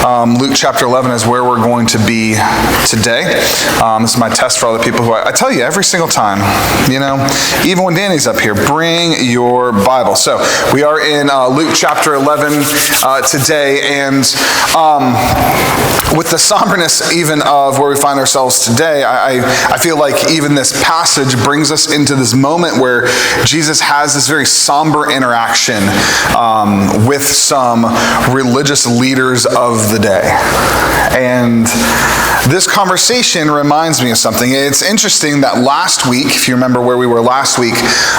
Luke chapter 11 is where we're going to be today. This is my test for all the people who I tell you every single time, even when Danny's up here, bring your Bible. So we are in Luke chapter 11 today, and with the somberness even of where we find ourselves today, I feel like even this passage brings us into this moment where Jesus has this very somber interaction with some religious leaders of the day. And this conversation reminds me of something. It's interesting that last week, if you remember where we were last week,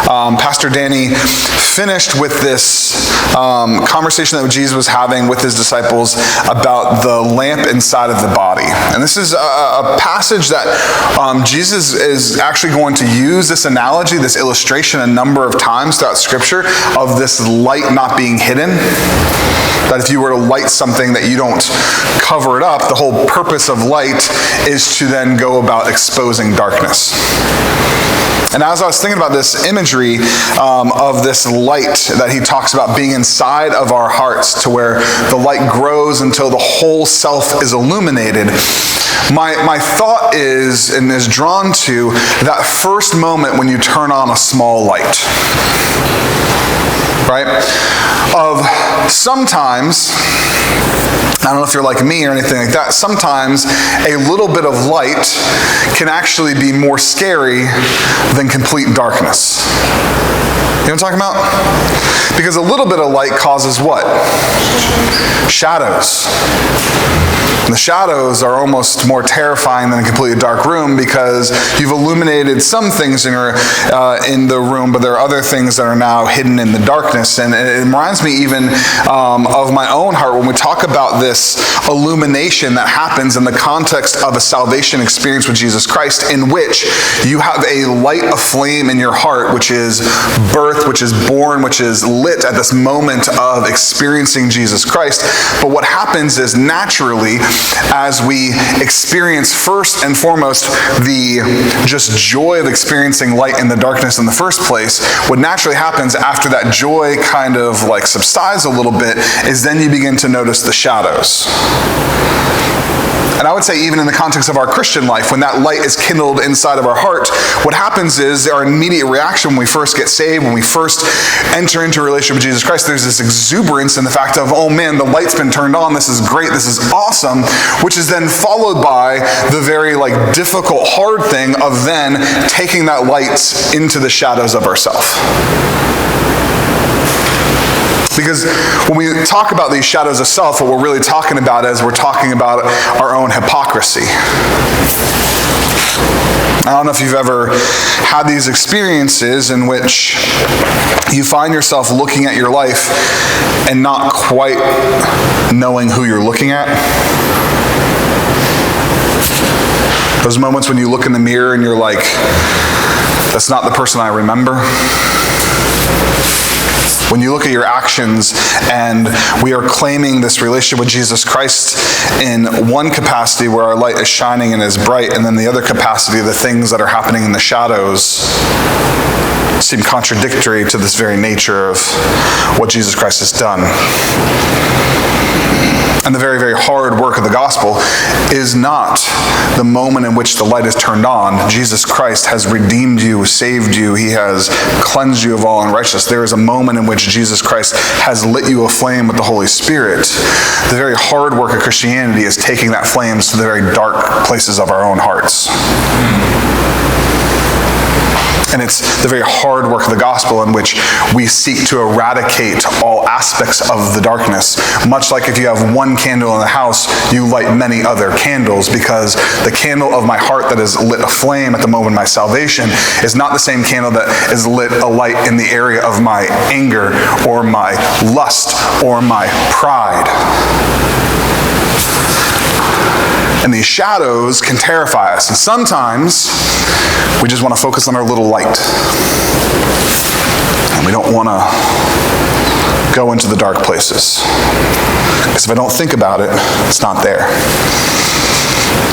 Pastor Danny finished with this conversation that Jesus was having with his disciples about the lamp inside of the body. And this is a passage that Jesus is actually going to use this analogy, this illustration, a number of times throughout Scripture of this light not being hidden. That if you were to light something that you don't cover it up, the whole purpose of light is to then go about exposing darkness. And as I was thinking about this imagery of this light that he talks about being inside of our hearts, to where the light grows until the whole self is illuminated, my thought is, and is drawn to, that first moment when you turn on a small light. Right? Of sometimes, I don't know if you're like me or anything like that, sometimes a little bit of light can actually be more scary than complete darkness. You know what I'm talking about? Because a little bit of light causes what? Shadows. And the shadows are almost more terrifying than a completely dark room, because you've illuminated some things in the room, but there are other things that are now hidden in the darkness. And it reminds me even of my own heart when we talk about this illumination that happens in the context of a salvation experience with Jesus Christ, in which you have a light aflame in your heart, which is birth, which is born, which is lit at this moment of experiencing Jesus Christ. But what happens is, naturally, as we experience first and foremost the just joy of experiencing light in the darkness in the first place, what naturally happens after that joy kind of like subsides a little bit is then you begin to notice the shadows. And I would say even in the context of our Christian life, when that light is kindled inside of our heart, what happens is our immediate reaction when we first get saved, when we first enter into a relationship with Jesus Christ, there's this exuberance in the fact of, oh man, the light's been turned on, this is great, this is awesome, which is then followed by the very difficult, hard thing of then taking that light into the shadows of ourselves. Because when we talk about these shadows of self, what we're really talking about is we're talking about our own hypocrisy. I don't know if you've ever had these experiences in which you find yourself looking at your life and not quite knowing who you're looking at. Those moments when you look in the mirror and you're like, that's not the person I remember. When you look at your actions and we are claiming this relationship with Jesus Christ in one capacity where our light is shining and is bright, and then the other capacity, the things that are happening in the shadows, seem contradictory to this very nature of what Jesus Christ has done. And the very, very hard work of the gospel is not the moment in which the light is turned on. Jesus Christ has redeemed you, saved you. He has cleansed you of all unrighteousness. There is a moment in which Jesus Christ has lit you aflame with the Holy Spirit. The very hard work of Christianity is taking that flames to the very dark places of our own hearts. And it's the very hard work of the gospel in which we seek to eradicate all aspects of the darkness. Much like if you have one candle in the house, you light many other candles, because the candle of my heart that is lit aflame at the moment of my salvation is not the same candle that is lit alight in the area of my anger or my lust or my pride. And these shadows can terrify us. And sometimes we just want to focus on our little light. And we don't want to go into the dark places. Because if I don't think about it, it's not there.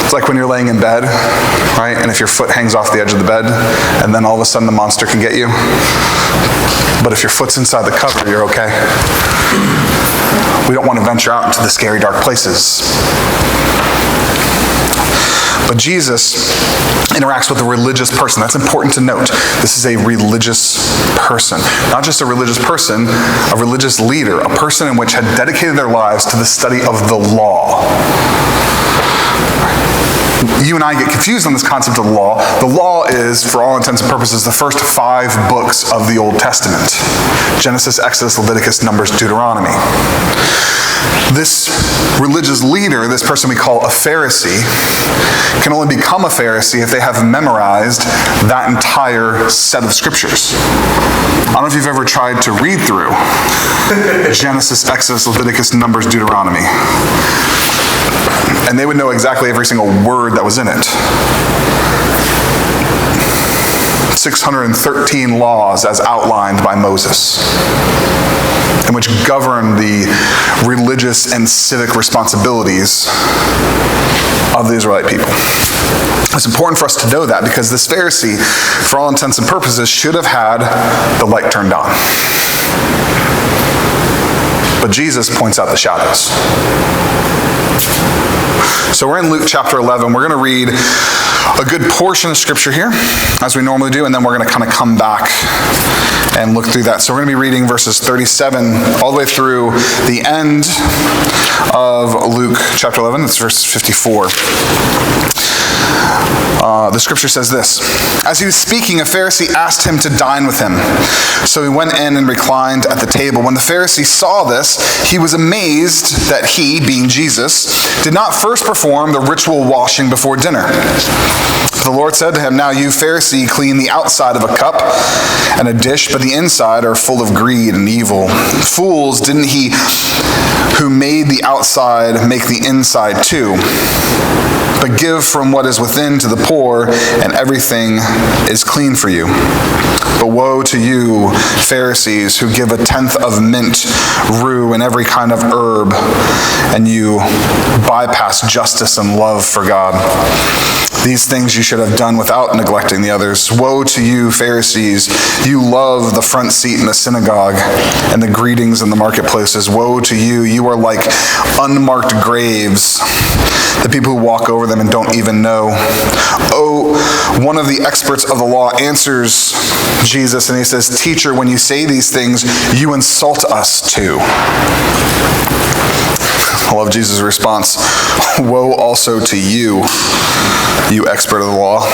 It's like when you're laying in bed, right? And if your foot hangs off the edge of the bed, and then all of a sudden the monster can get you. But if your foot's inside the cover, you're okay. We don't want to venture out into the scary, dark places. But Jesus interacts with a religious person. That's important to note. This is a religious person. Not just a religious person, a religious leader, a person in which had dedicated their lives to the study of the law. You and I get confused on this concept of the law. The law is, for all intents and purposes, the first 5 books of the Old Testament. Genesis, Exodus, Leviticus, Numbers, Deuteronomy. This religious leader, this person we call a Pharisee, can only become a Pharisee if they have memorized that entire set of scriptures. I don't know if you've ever tried to read through Genesis, Exodus, Leviticus, Numbers, Deuteronomy. And they would know exactly every single word that was in it. 613 laws as outlined by Moses, in which govern the religious and civic responsibilities of the Israelite people. It's important for us to know that because this Pharisee, for all intents and purposes, should have had the light turned on. But Jesus points out the shadows. So we're in Luke chapter 11. We're going to read a good portion of scripture here, as we normally do, and then we're going to kind of come back and look through that. So we're going to be reading verses 37 all the way through the end of Luke chapter 11. That's verse 54. The scripture says this: As he was speaking, a Pharisee asked him to dine with him. So he went in and reclined at the table. When the Pharisee saw this, he was amazed that he, being Jesus, did not first perform the ritual washing before dinner. The Lord said to him, Now you, Pharisee, clean the outside of a cup and a dish, but the inside are full of greed and evil. Fools, didn't he who made the outside make the inside too? But give from what is within to the poor, and everything is clean for you. But woe to you, Pharisees, who give 1/10 of mint, rue, and every kind of herb, and you bypass justice and love for God. These things you should have done without neglecting the others. Woe to you, Pharisees, you love the front seat in the synagogue and the greetings in the marketplaces. Woe to you, you are like unmarked graves, the people who walk over them and don't even know. Oh, one of the experts of the law answers Jesus, and he says, Teacher, when you say these things, you insult us too. I love Jesus' response. Woe also to you, you expert of the law.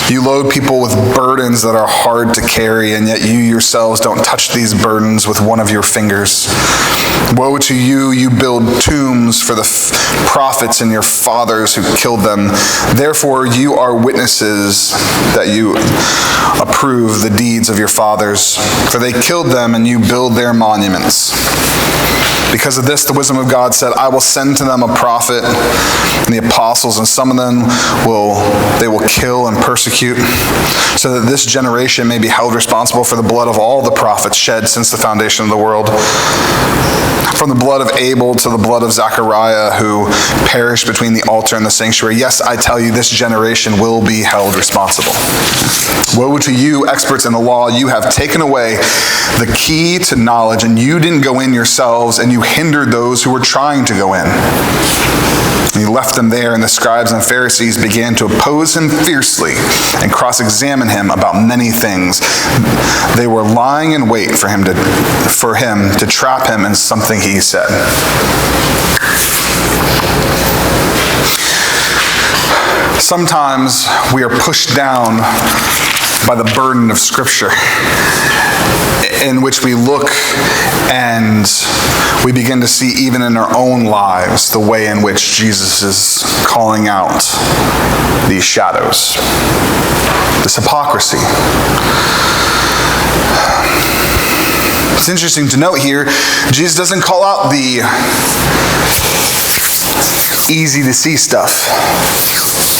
You load people with burdens that are hard to carry, and yet you yourselves don't touch these burdens with one of your fingers. Woe to you, you build tombs for the prophets and your fathers who killed them. Therefore you are witnesses that you approve the deeds of your fathers, for they killed them and you build their monuments. Because of this, the wisdom of God said, I will send to them a prophet and the apostles, and some of them they will kill and persecute, so that this generation may be held responsible for the blood of all the prophets shed since the foundation of the world. From the blood of Abel to the blood of Zechariah, who perished between the altar and the sanctuary. Yes, I tell you, this generation will be held responsible. Woe to you, experts in the law, you have taken away the key to knowledge, and you didn't go in yourselves, and you hindered those who were trying to go in. And he left them there, and the scribes and Pharisees began to oppose him fiercely and cross-examine him about many things. They were lying in wait for him to trap him in something he said. Sometimes we are pushed down by the burden of Scripture, in which we look and we begin to see, even in our own lives, the way in which Jesus is calling out these shadows, this hypocrisy. It's interesting to note here, Jesus doesn't call out the easy to see stuff.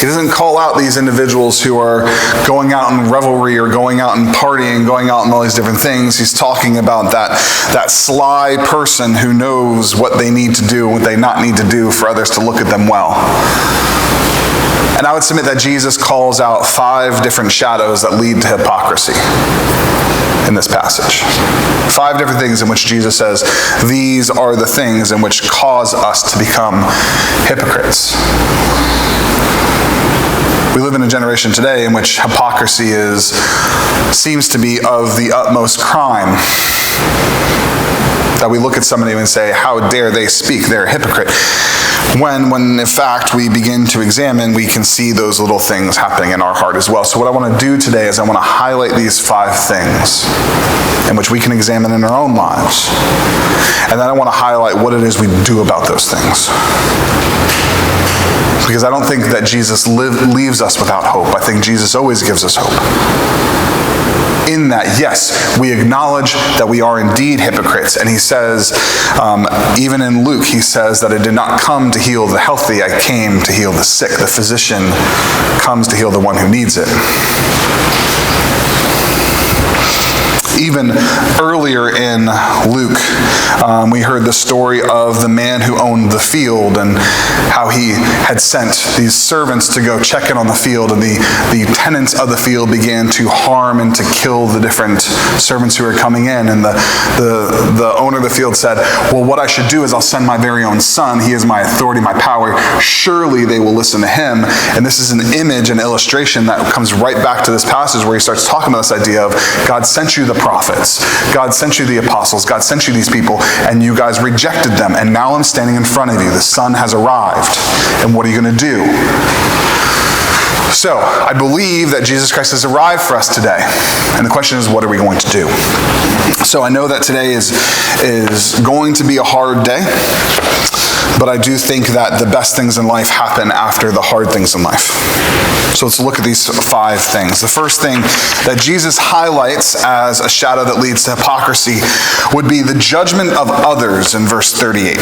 He doesn't call out these individuals who are going out in revelry or going out and partying, going out and all these different things. He's talking about that sly person who knows what they need to do and what they not need to do for others to look at them well. And I would submit that Jesus calls out 5 different shadows that lead to hypocrisy in this passage. 5 different things in which Jesus says, these are the things in which cause us to become hypocrites. We live in a generation today in which hypocrisy seems to be of the utmost crime. That we look at somebody and say, how dare they speak, they're a hypocrite. When in fact we begin to examine, we can see those little things happening in our heart as well. So what I want to do today is I want to highlight these 5 things in which we can examine in our own lives. And then I want to highlight what it is we do about those things. Because I don't think that Jesus leaves us without hope. I think Jesus always gives us hope. In that, yes, we acknowledge that we are indeed hypocrites. And he says, even in Luke, he says that I did not come to heal the healthy, I came to heal the sick. The physician comes to heal the one who needs it. Even earlier in Luke, we heard the story of the man who owned the field and how he had sent these servants to go check in on the field, and the tenants of the field began to harm and to kill the different servants who were coming in. And the owner of the field said, well, what I should do is I'll send my very own son. He is my authority, my power. Surely they will listen to him. And this is an image, an illustration that comes right back to this passage where he starts talking about this idea of God sent you the prophets. God sent you the apostles. God sent you these people, and you guys rejected them. And now I'm standing in front of you. The Son has arrived. And what are you going to do? So, I believe that Jesus Christ has arrived for us today. And the question is, what are we going to do? So I know that today is going to be a hard day. But I do think that the best things in life happen after the hard things in life. So let's look at these 5 things. The first thing that Jesus highlights as a shadow that leads to hypocrisy would be the judgment of others in verse 38.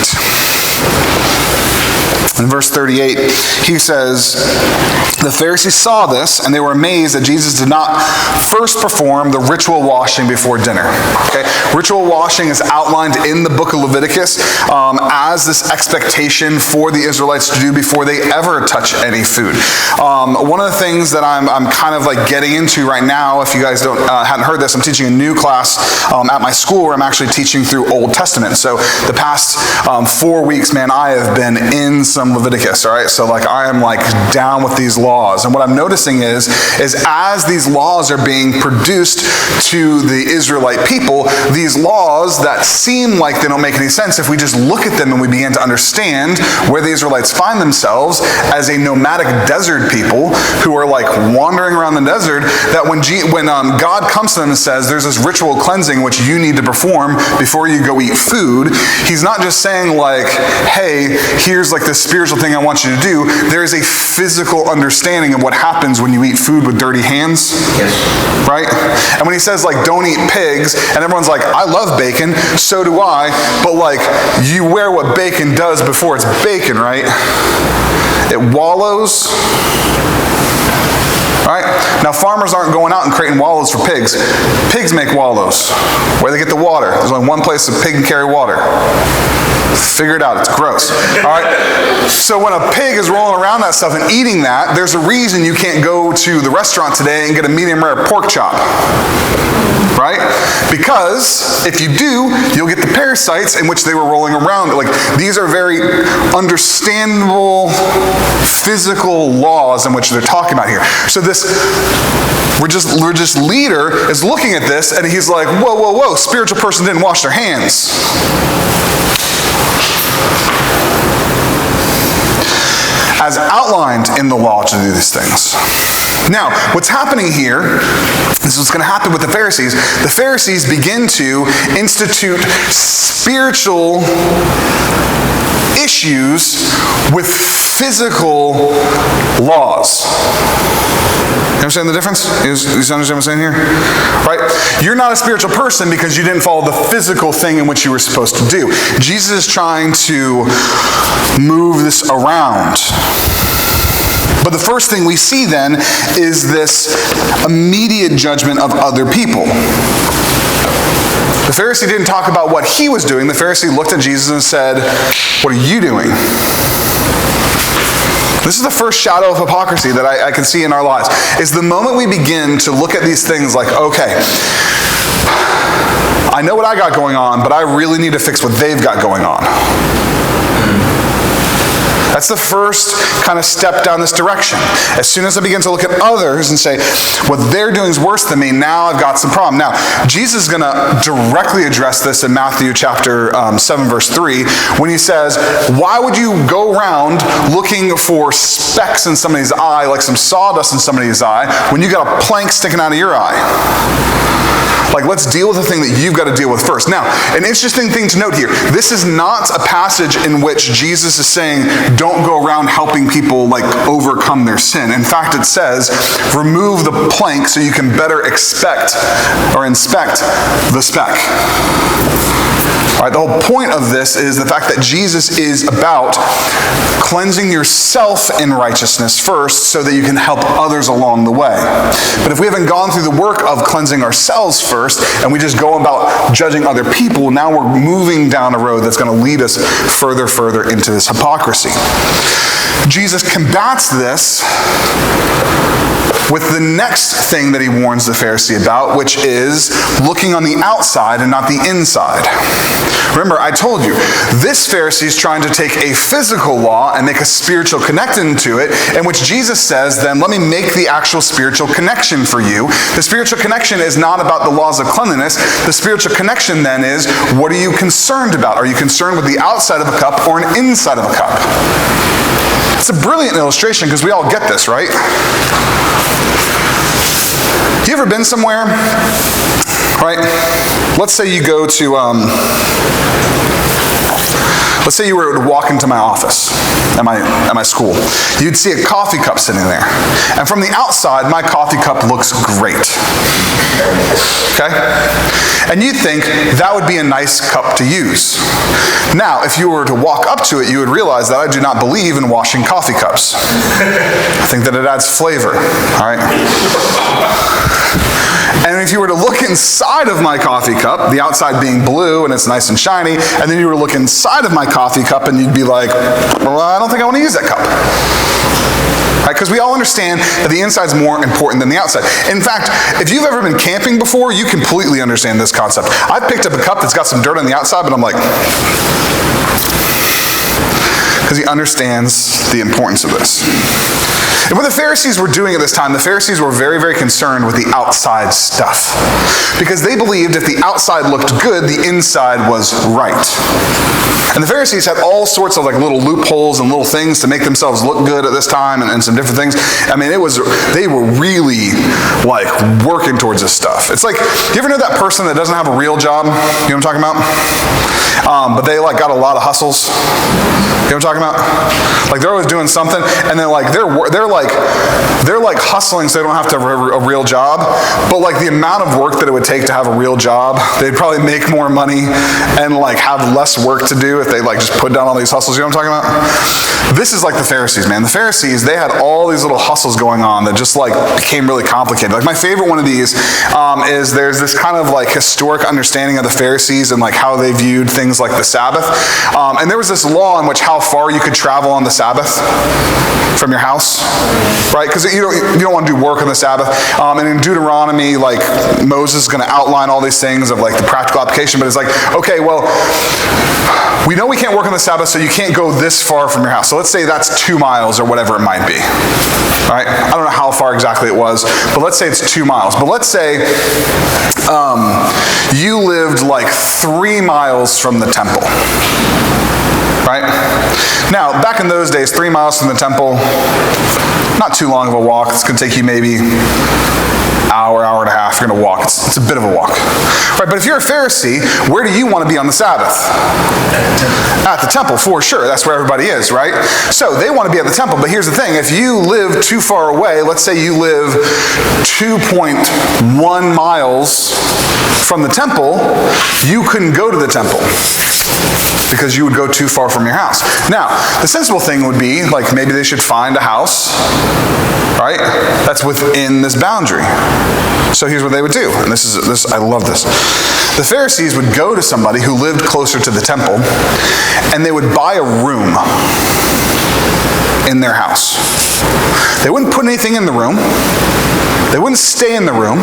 In verse 38, he says, the Pharisees saw this, and they were amazed that Jesus did not first perform the ritual washing before dinner. Okay? Ritual washing is outlined in the book of Leviticus as this expectation for the Israelites to do before they ever touch any food. One of the things that I'm kind of like getting into right now, if you guys hadn't heard this, I'm teaching a new class at my school where I'm actually teaching through Old Testament. So the past 4 weeks, man, I have been in some Leviticus, all right? So like I am like down with these laws. And what I'm noticing is as these laws are being produced to the Israelite people, these laws that seem like they don't make any sense, if we just look at them and we begin to understand where the Israelites find themselves as a nomadic desert people who are like wandering around the desert, that when God comes to them and says, there's this ritual cleansing which you need to perform before you go eat food, he's not just saying like, hey, here's like this spiritual thing I want you to do. There is a physical understanding of what happens when you eat food with dirty hands. Yes. Right? And when he says like, don't eat pigs, and everyone's like, I love bacon, so do I, but like, you wear what bacon does before it's bacon, right? It wallows. Right? Now, farmers aren't going out and creating wallows for pigs. Pigs make wallows. Where they get the water. There's only one place a pig can carry water. Figure it out. It's gross. All right? So when a pig is rolling around that stuff and eating that, there's a reason you can't go to the restaurant today and get a medium rare pork chop. Right? Because if you do, you'll get the parasites in which they were rolling around. Like, these are very understandable physical laws in which they're talking about here. So this religious leader is looking at this and he's like, whoa, whoa, whoa, spiritual person didn't wash their hands. As outlined in the law to do these things. Now, what's happening here, this is what's going to happen with the Pharisees. The Pharisees begin to institute spiritual issues with physical laws. You understand the difference? You understand what I'm saying here? Right? You're not a spiritual person because you didn't follow the physical thing in which you were supposed to do. Jesus is trying to move this around. But the first thing we see then is this immediate judgment of other people. The Pharisee didn't talk about what he was doing. The Pharisee looked at Jesus and said, "What are you doing?" This is the first shadow of hypocrisy that I can see in our lives, is the moment we begin to look at these things like, okay, I know what I got going on, but I really need to fix what they've got going on. That's the first kind of step down this direction. As soon as I begin to look at others and say, what they're doing is worse than me, now I've got some problem. Now, Jesus is going to directly address this in Matthew chapter 7, verse 3, when he says, why would you go around looking for specks in somebody's eye, like some sawdust in somebody's eye, when you got a plank sticking out of your eye? Like, let's deal with the thing that you've got to deal with first. Now, an interesting thing to note here, this is not a passage in which Jesus is saying, don't go around helping people, like, overcome their sin. In fact, it says, remove the plank so you can better inspect the speck. All right, the whole point of this is the fact that Jesus is about cleansing yourself in righteousness first so that you can help others along the way. But if we haven't gone through the work of cleansing ourselves first and we just go about judging other people, now we're moving down a road that's going to lead us further into this hypocrisy. Jesus combats this with the next thing that he warns the Pharisee about, which is looking on the outside and not the inside. Remember, I told you, this Pharisee is trying to take a physical law and make a spiritual connection to it, in which Jesus says, then let me make the actual spiritual connection for you. The spiritual connection is not about the laws of cleanliness. The spiritual connection then is, what are you concerned about? Are you concerned with the outside of a cup or an inside of a cup? It's a brilliant illustration because we all get this, right? You ever been somewhere, right? Let's say you go to, let's say you were to walk into my office at my school. You'd see a coffee cup sitting there. And from the outside, my coffee cup looks great. Okay? And you'd think that would be a nice cup to use. Now, if you were to walk up to it, you would realize that I do not believe in washing coffee cups. I think that it adds flavor. All right? And if you were to look inside of my coffee cup, the outside being blue and it's nice and shiny, and then you were to look inside of my coffee cup and you'd be like, well, I don't think I want to use that cup. Right? Because we all understand that the inside's more important than the outside. In fact, if you've ever been camping before, you completely understand this concept. I've picked up a cup that's got some dirt on the outside, but I'm like, because he understands the importance of this. And what the Pharisees were doing at this time, the Pharisees were very, very concerned with the outside stuff. Because they believed if the outside looked good, the inside was right. And the Pharisees had all sorts of like little loopholes and little things to make themselves look good at this time and some different things. I mean, they were really like working towards this stuff. It's like, you ever know that person that doesn't have a real job? You know what I'm talking about? But they like got a lot of hustles. You know what I'm talking about? Like they're always doing something, and then like they're like hustling so they don't have to have a real job. But like the amount of work that it would take to have a real job, they'd probably make more money and like have less work to do if they like just put down all these hustles. You know what I'm talking about? This is like the Pharisees, man. The Pharisees, they had all these little hustles going on that just like became really complicated. Like my favorite one of these is there's this kind of like historic understanding of the Pharisees and like how they viewed things like the Sabbath. And there was this law in which how far you could travel on the Sabbath from your house, right? Because you don't want to do work on the Sabbath. And in Deuteronomy, like Moses is going to outline all these things of like the practical application, but it's like, okay, well, we know we can't work on the Sabbath, so you can't go this far from your house. So let's say that's 2 miles or whatever it might be. All right? I don't know how far exactly it was, but let's say it's 2 miles. But let's say you lived like 3 miles from the temple. Right? Now, back in those days, 3 miles from the temple, not too long of a walk. It's going to take you maybe hour and a half. You're going to walk. It's a bit of a walk. Right, but if you're a Pharisee, where do you want to be on the Sabbath? At the temple, for sure. That's where everybody is, right? So they want to be at the temple, but here's the thing. If you live too far away, let's say you live 2.1 miles from the temple, you couldn't go to the temple because you would go too far from your house. Now, the sensible thing would be, like, maybe they should find a house, right, that's within this boundary. So here's what they would do, and this I love this. The Pharisees would go to somebody who lived closer to the temple, and they would buy a room in their house. They wouldn't put anything in the room. They wouldn't stay in the room.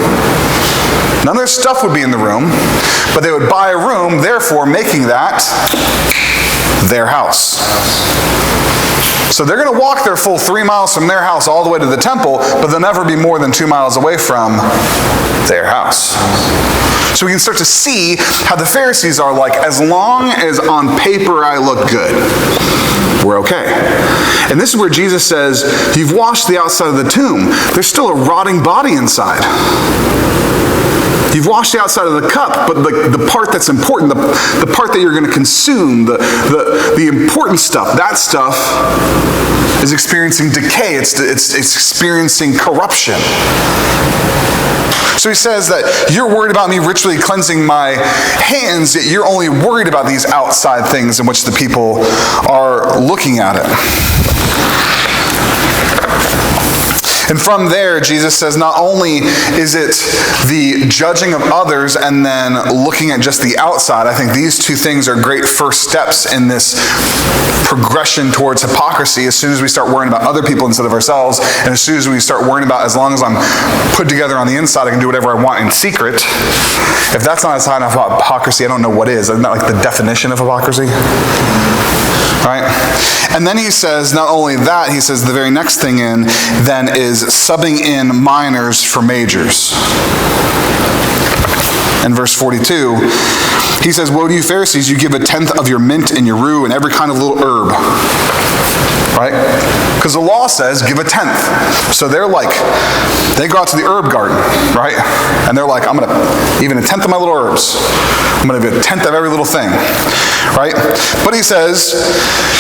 None of their stuff would be in the room, but they would buy a room, therefore making that their house. So they're going to walk their full 3 miles from their house all the way to the temple, but they'll never be more than 2 miles away from their house. So we can start to see how the Pharisees are like, as long as on paper I look good, we're okay. And this is where Jesus says, you've washed the outside of the tomb. There's still a rotting body inside. You've washed the outside of the cup, but the part that's important, the part that you're going to consume, the important stuff, that stuff is experiencing decay. It's experiencing corruption. So he says that you're worried about me ritually cleansing my hands, yet you're only worried about these outside things in which the people are looking at it. And from there, Jesus says not only is it the judging of others and then looking at just the outside, I think these two things are great first steps in this progression towards hypocrisy. As soon as we start worrying about other people instead of ourselves, and as soon as we start worrying about, as long as I'm put together on the inside, I can do whatever I want in secret. If that's not a sign of hypocrisy, I don't know what is. Isn't that like the definition of hypocrisy? Right? And then he says, not only that, he says the very next thing in then is subbing in minors for majors. In verse 42, he says, woe to you Pharisees, you give a tenth of your mint and your rue and every kind of little herb. Right? Because the law says, give a tenth. So they're like, they go out to the herb garden, right? And they're like, I'm going to, even a tenth of my little herbs. I'm going to give a tenth of every little thing. Right? But he says,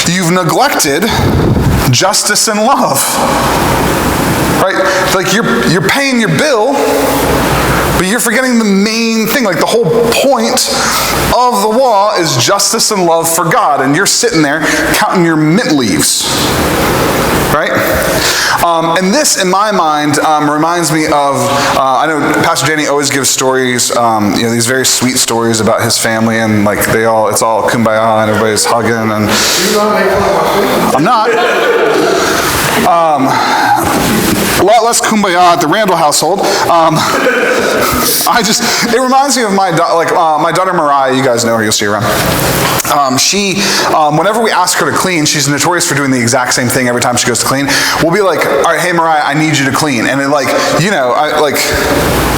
you've neglected justice and love. Right? Like you're paying your bill, but you're forgetting the main thing. Like the whole point of the law is justice and love for God. And you're sitting there counting your mint leaves. Right? And this, in my mind, reminds me of, I know Pastor Danny always gives stories, these very sweet stories about his family, and like it's all kumbaya and everybody's hugging. And I'm not. A lot less kumbaya at the Randall household. It reminds me of my daughter Mariah. You guys know her, you'll see her around. She, whenever we ask her to clean, she's notorious for doing the exact same thing every time she goes to clean. We'll be like, all right, hey Mariah, I need you to clean. And it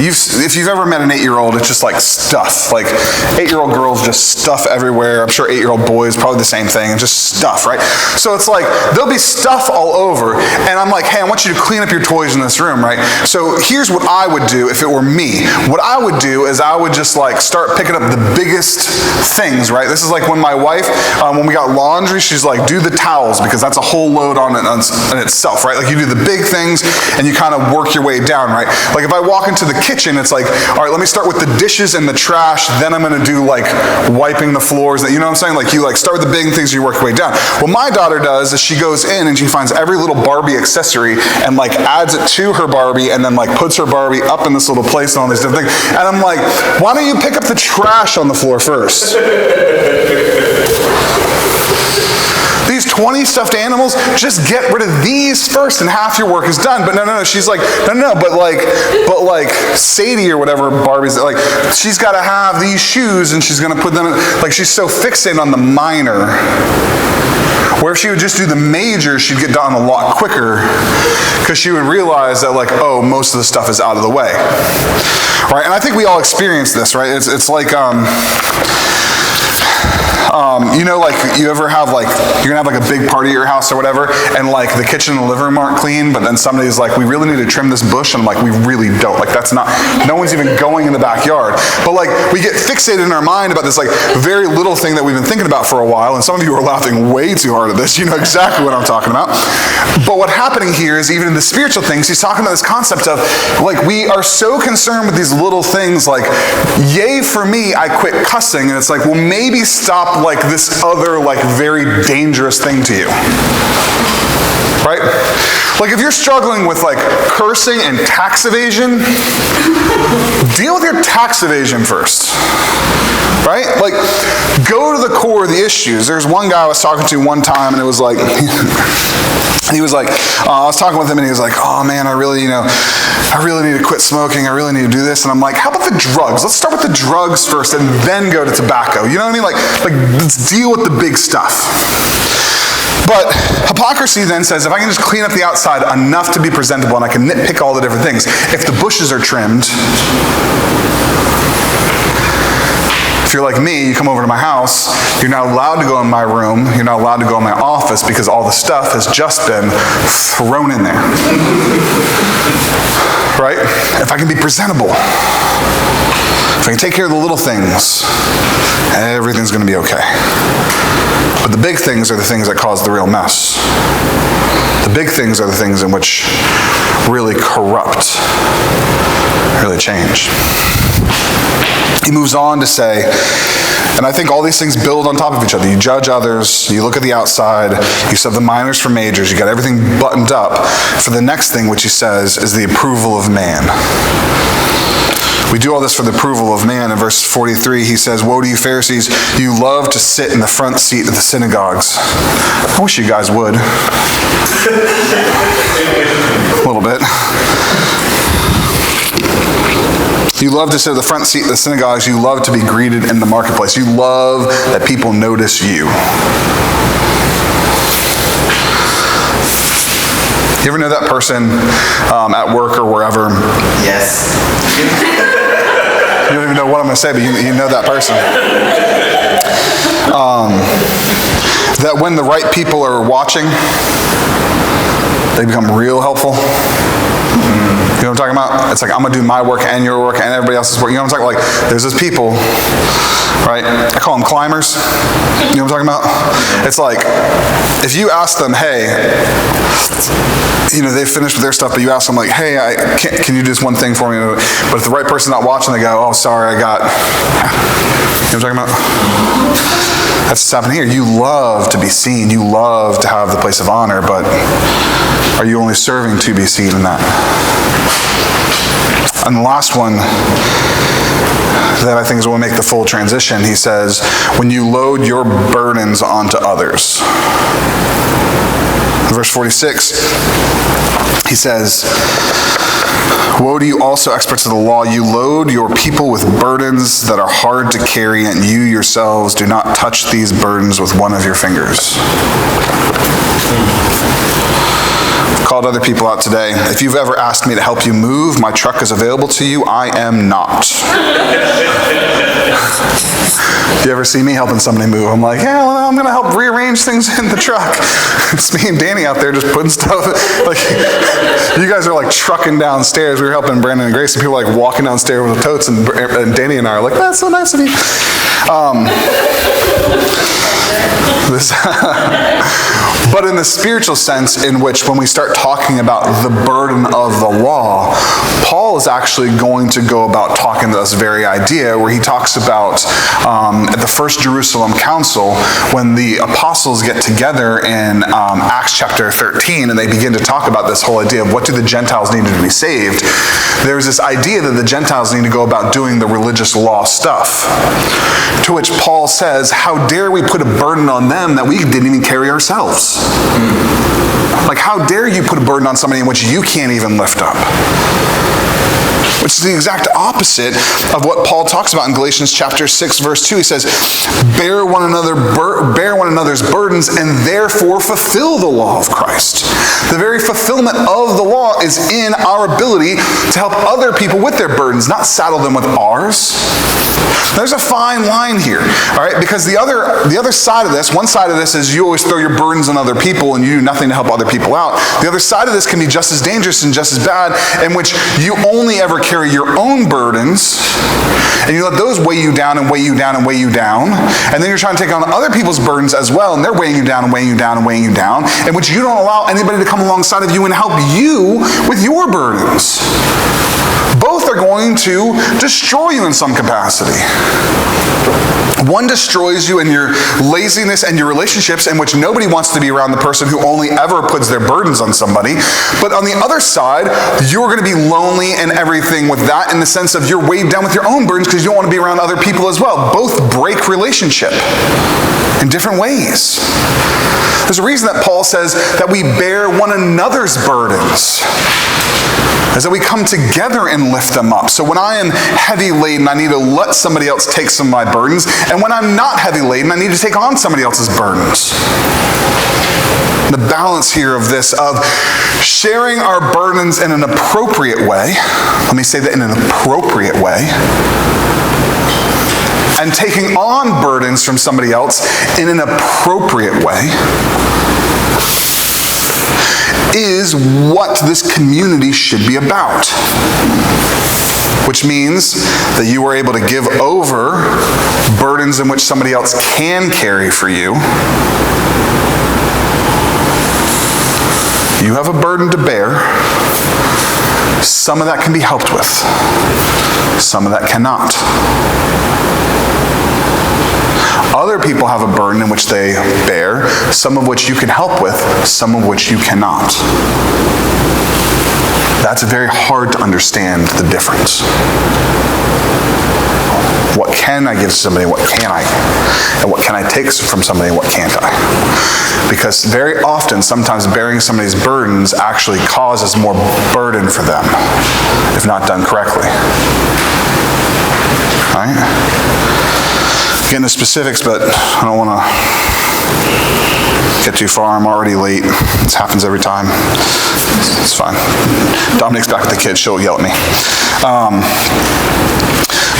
if you've ever met an 8-year-old, it's just like stuff. Like 8-year-old girls just stuff everywhere. I'm sure 8-year-old boys, probably the same thing, and just stuff, right? So it's like, there'll be stuff all over, and I'm like, hey, I want you to clean up your toys in this room, right? So here's what I would do if it were me. What I would do is I would just like start picking up the biggest things, right? This is like when my wife, when we got laundry, she's like, do the towels, because that's a whole load on it in itself, right? Like you do the big things and you kind of work your way down, right? Like if I walk into the kitchen, it's like, all right, let me start with the dishes and the trash, then I'm going to do like wiping the floors, you know what I'm saying? Like you like start with the big things, you work your way down. What my daughter does is she goes in and she finds every little Barbie accessory and like adds it to her Barbie and then like puts her Barbie up in this little place and all these different things. And I'm like, why don't you pick up the trash on the floor first? These 20 stuffed animals, just get rid of these first and half your work is done. But no. She's like, no, but like Sadie or whatever Barbie's, like she's got to have these shoes and she's going to put them in, like she's so fixated on the minor. Where if she would just do the major, she'd get done a lot quicker because she would realize that like, oh, most of the stuff is out of the way. Right? And I think we all experience this, right? It's like, You know, like, you ever have, like, you're gonna have, like, a big party at your house or whatever, and, like, the kitchen and the living room aren't clean, but then somebody's like, we really need to trim this bush, and I'm like, we really don't. Like, that's not, no one's even going in the backyard. But, like, we get fixated in our mind about this, like, very little thing that we've been thinking about for a while, and some of you are laughing way too hard at this. You know exactly what I'm talking about. But what's happening here is, even in the spiritual things, he's talking about this concept of, like, we are so concerned with these little things, like, yay for me, I quit cussing, and it's like, well, maybe stop, like, this other, like, very dangerous thing to you. Right? Like, if you're struggling with, like, cursing and tax evasion, deal with your tax evasion first. Right? Like, go to the core of the issues. There's one guy I was talking to one time, and it was like, he was like, I was talking with him, and he was like, oh man, I really need to quit smoking. I really need to do this. And I'm like, how about the drugs? Let's start with the drugs first, and then go to tobacco. You know what I mean? Like let's deal with the big stuff. But hypocrisy then says, if I can just clean up the outside enough to be presentable, and I can nitpick all the different things, if the bushes are trimmed, if you're like me, you come over to my house, you're not allowed to go in my room, you're not allowed to go in my office because all the stuff has just been thrown in there. Right? If I can be presentable, if I can take care of the little things, everything's going to be okay. But the big things are the things that cause the real mess. The big things are the things in which really corrupt, really change. He moves on to say, and I think all these things build on top of each other. You judge others, you look at the outside, you set the minors for majors, you got everything buttoned up for the next thing, which he says is the approval of man. We do all this for the approval of man. In verse 43, he says, woe to you Pharisees, you love to sit in the front seat of the synagogues. I wish you guys would. A little bit. You love to sit at the front seat of the synagogues. You love to be greeted in the marketplace. You love that people notice you. You ever know that person at work or wherever? Yes. You don't even know what I'm going to say, but you know that person. That when the right people are watching, they become real helpful. You know what I'm talking about? It's like, I'm going to do my work and your work and everybody else's work. You know what I'm talking about? Like, there's those people, right? I call them climbers. You know what I'm talking about? It's like, if you ask them, hey, you know, they finished with their stuff, but you ask them like, hey, can you do this one thing for me? But if the right person's not watching, they go, oh, sorry, I got... You know what I'm talking about? That's what's happening here. You love to be seen. You love to have the place of honor, but are you only serving to be seen in that? And the last one that I think is what will make the full transition, he says, when you load your burdens onto others. Verse 46, he says, woe to you also, experts of the law, you load your people with burdens that are hard to carry, and you yourselves do not touch these burdens with one of your fingers. I've called other people out today. If you've ever asked me to help you move, my truck is available to you. I am not. If you ever see me helping somebody move, I'm like, yeah, well, I'm going to help rearrange things in the truck. It's me and Danny out there just putting stuff. Like, you guys are like trucking downstairs. We were helping Brandon and Grace, and people are like walking downstairs with the totes, and Danny and I are like, that's so nice of you. But in the spiritual sense, in which when we start talking about the burden of the law, Paul is actually going to go about talking to this very idea, where he talks about at the First Jerusalem Council, when the apostles get together in Acts chapter 13, and they begin to talk about this whole idea of what do the Gentiles need to be saved. There's this idea that the Gentiles need to go about doing the religious law stuff. To which Paul says, how dare we put a burden on them that we didn't even carry ourselves? Like, how dare you put a burden on somebody in which you can't even lift up? Which is the exact opposite of what Paul talks about in Galatians chapter 6, verse 2. He says, bear one another's burdens and therefore fulfill the law of Christ. The very fulfillment of the law is in our ability to help other people with their burdens, not saddle them with ours. There's a fine line here, all right? Because the other side of this, one side of this is you always throw your burdens on other people and you do nothing to help other people out. The other side of this can be just as dangerous and just as bad, in which you only ever carry your own burdens, and you let those weigh you down and weigh you down and weigh you down, and then you're trying to take on other people's burdens as well, and they're weighing you down and weighing you down and weighing you down, in which you don't allow anybody to come alongside of you and help you with your burdens. Both are going to destroy you in some capacity. One destroys you in your laziness and your relationships, in which nobody wants to be around the person who only ever puts their burdens on somebody. But on the other side, you're going to be lonely and everything with that, in the sense of you're weighed down with your own burdens because you don't want to be around other people as well. Both break relationship in different ways. There's a reason that Paul says that we bear one another's burdens, is that we come together and lift them up. So when I am heavy laden, I need to let somebody else take some of my burdens. And when I'm not heavy laden, I need to take on somebody else's burdens. The balance here of this, of sharing our burdens in an appropriate way, let me say that, in an appropriate way, and taking on burdens from somebody else in an appropriate way, is what this community should be about. Which means that you are able to give over burdens in which somebody else can carry for you. You have a burden to bear. Some of that can be helped with. Some of that cannot. Other people have a burden in which they bear, some of which you can help with, some of which you cannot. That's very hard to understand the difference. What can I give to somebody, what can I? And what can I take from somebody, and what can't I? Because very often, sometimes bearing somebody's burdens actually causes more burden for them, if not done correctly. All right? Get into specifics, but I don't want to get too far. I'm already late. This happens every time. It's fine. Dominic's back with the kids. She'll yell at me.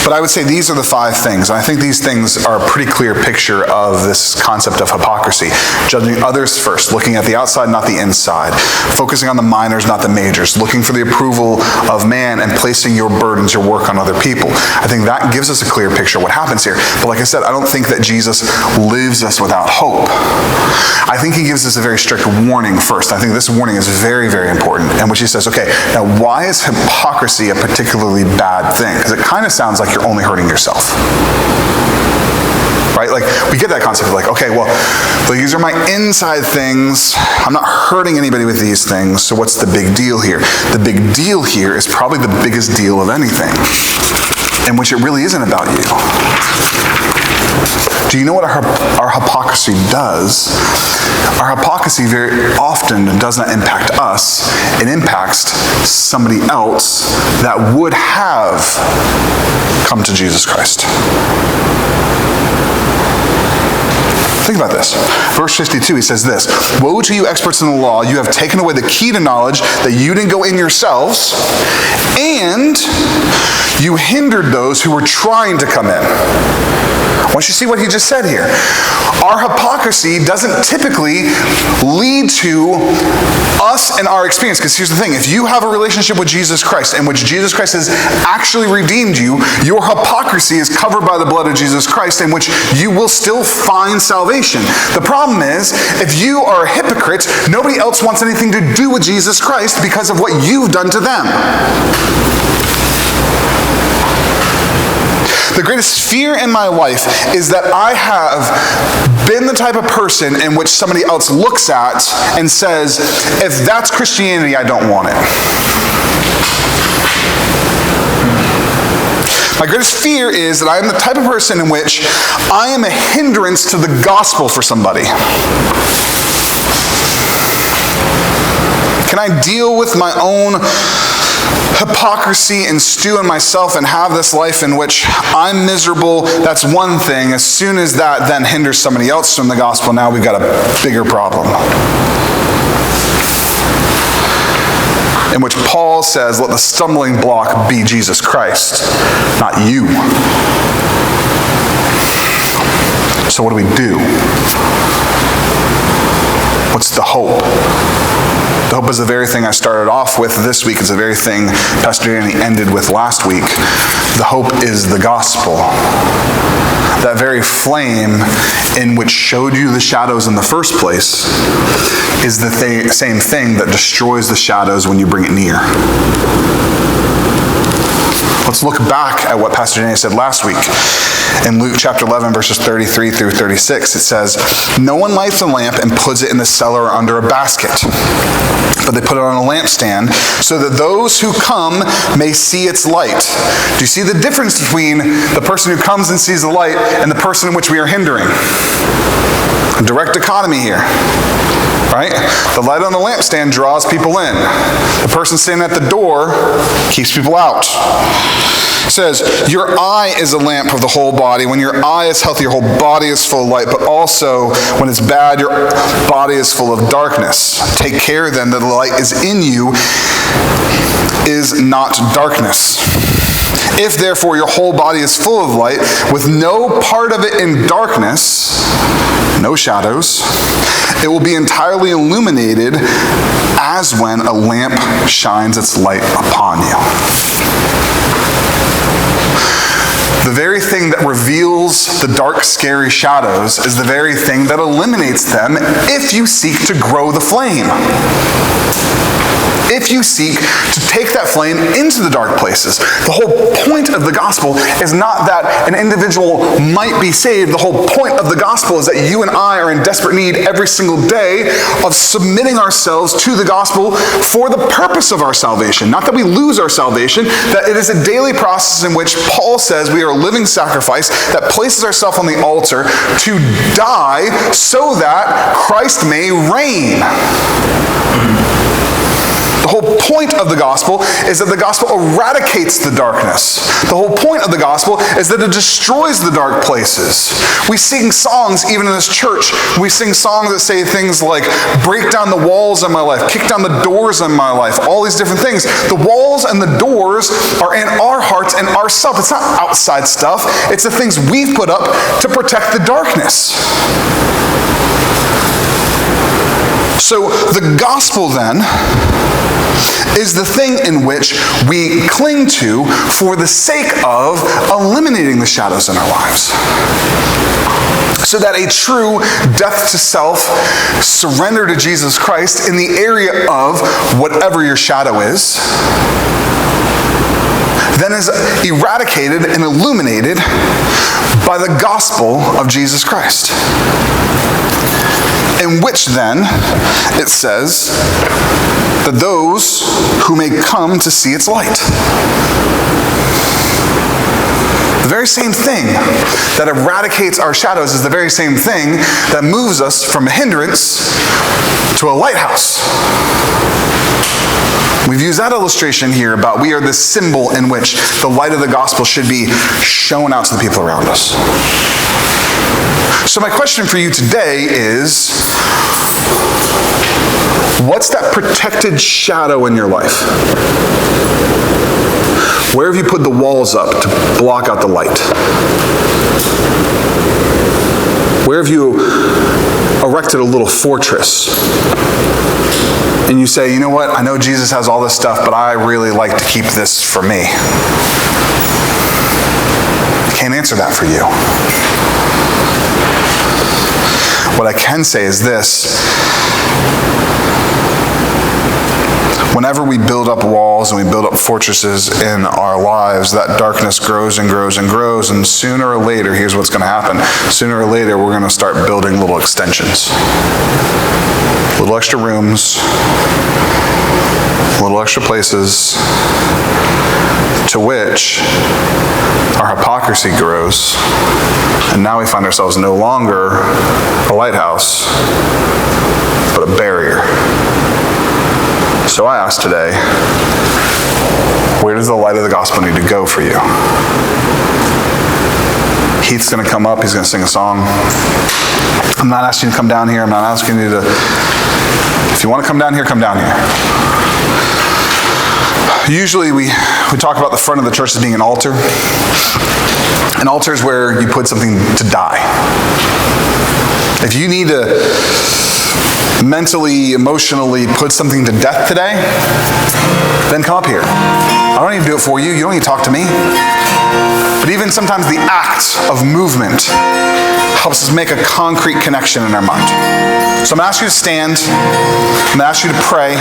But I would say these are the 5 things. And I think these things are a pretty clear picture of this concept of hypocrisy. Judging others first, looking at the outside, not the inside. Focusing on the minors, not the majors. Looking for the approval of man and placing your burdens, your work on other people. I think that gives us a clear picture of what happens here. But like I said, I don't think that Jesus leaves us without hope. I think he gives us a very strict warning first. I think this warning is very, very important, in which he says, okay, now why is hypocrisy a particularly bad thing? Because it kind of sounds like you're only hurting yourself. Right? Like, we get that concept of like, okay, well, these are my inside things. I'm not hurting anybody with these things, so what's the big deal here? The big deal here is probably the biggest deal of anything, in which it really isn't about you. Do you know what our hypocrisy does? Our hypocrisy very often does not impact us. It impacts somebody else that would have come to Jesus Christ. Think about this. Verse 52, he says this, "Woe to you experts in the law, you have taken away the key to knowledge, that you didn't go in yourselves, and you hindered those who were trying to come in." I want you to see what he just said here. Our hypocrisy doesn't typically lead to us and our experience. Because here's the thing. If you have a relationship with Jesus Christ in which Jesus Christ has actually redeemed you, your hypocrisy is covered by the blood of Jesus Christ, in which you will still find salvation. The problem is, if you are a hypocrite, nobody else wants anything to do with Jesus Christ because of what you've done to them. The greatest fear in my life is that I have been the type of person in which somebody else looks at and says, if that's Christianity, I don't want it. My greatest fear is that I am the type of person in which I am a hindrance to the gospel for somebody. Can I deal with my own hypocrisy and stew in myself and have this life in which I'm miserable? That's one thing. As soon as that then hinders somebody else from the gospel, now we've got a bigger problem. In which Paul says, let the stumbling block be Jesus Christ, not you. So what do we do? What's the hope? The hope is the very thing I started off with this week. It's the very thing Pastor Danny ended with last week. The hope is the gospel. That very flame in which showed you the shadows in the first place is the same thing that destroys the shadows when you bring it near. Let's look back at what Pastor Danny said last week. In Luke chapter 11, verses 33 through 36, it says, no one lights a lamp and puts it in the cellar or under a basket, but they put it on a lampstand so that those who come may see its light. Do you see the difference between the person who comes and sees the light and the person in which we are hindering? A direct dichotomy here. Right? The light on the lampstand draws people in. The person standing at the door keeps people out. It says, your eye is a lamp of the whole body. When your eye is healthy, your whole body is full of light. But also, when it's bad, your body is full of darkness. Take care then that the light is in you is not darkness. If therefore your whole body is full of light, with no part of it in darkness, no shadows, it will be entirely illuminated as when a lamp shines its light upon you. The very thing that reveals the dark, scary shadows is the very thing that eliminates them if you seek to grow the flame. If you seek to take that flame into the dark places. The whole point of the gospel is not that an individual might be saved. The whole point of the gospel is that you and I are in desperate need every single day of submitting ourselves to the gospel for the purpose of our salvation. Not that we lose our salvation, that it is a daily process in which Paul says we are a living sacrifice that places ourselves on the altar to die so that Christ may reign. The whole point of the gospel is that the gospel eradicates the darkness. The whole point of the gospel is that it destroys the dark places. We sing songs, even in this church, we sing songs that say things like, break down the walls of my life, kick down the doors of my life, all these different things. The walls and the doors are in our hearts and ourselves. It's not outside stuff. It's the things we've put up to protect the darkness. So the gospel then is the thing in which we cling to for the sake of eliminating the shadows in our lives. So that a true death to self, surrender to Jesus Christ in the area of whatever your shadow is, then is eradicated and illuminated by the gospel of Jesus Christ. In which then, it says, that those who may come to see its light. The very same thing that eradicates our shadows is the very same thing that moves us from a hindrance to a lighthouse. We've used that illustration here about we are the symbol in which the light of the gospel should be shown out to the people around us. So my question for you today is, what's that protected shadow in your life? Where have you put the walls up to block out the light? Where have you erected a little fortress? And you say, you know what, I know Jesus has all this stuff, but I really like to keep this for me. I can't answer that for you. What I can say is this. Whenever we build up walls and we build up fortresses in our lives, that darkness grows and grows and grows, and sooner or later, here's what's going to happen. Sooner or later, we're going to start building little extensions. Little extra rooms, little extra places, to which our hypocrisy grows, and now we find ourselves no longer a lighthouse, but a barrier. So I ask today, where does the light of the gospel need to go for you? Heath's going to come up. He's going to sing a song. I'm not asking you to come down here. I'm not asking you to... If you want to come down here, come down here. Usually we talk about the front of the church as being an altar. An altar is where you put something to die. If you need to mentally, emotionally put something to death today, then come up here. I don't need to do it for you. You don't need to talk to me. But even sometimes the act of movement helps us make a concrete connection in our mind. So I'm going to ask you to stand. I'm going to ask you to pray.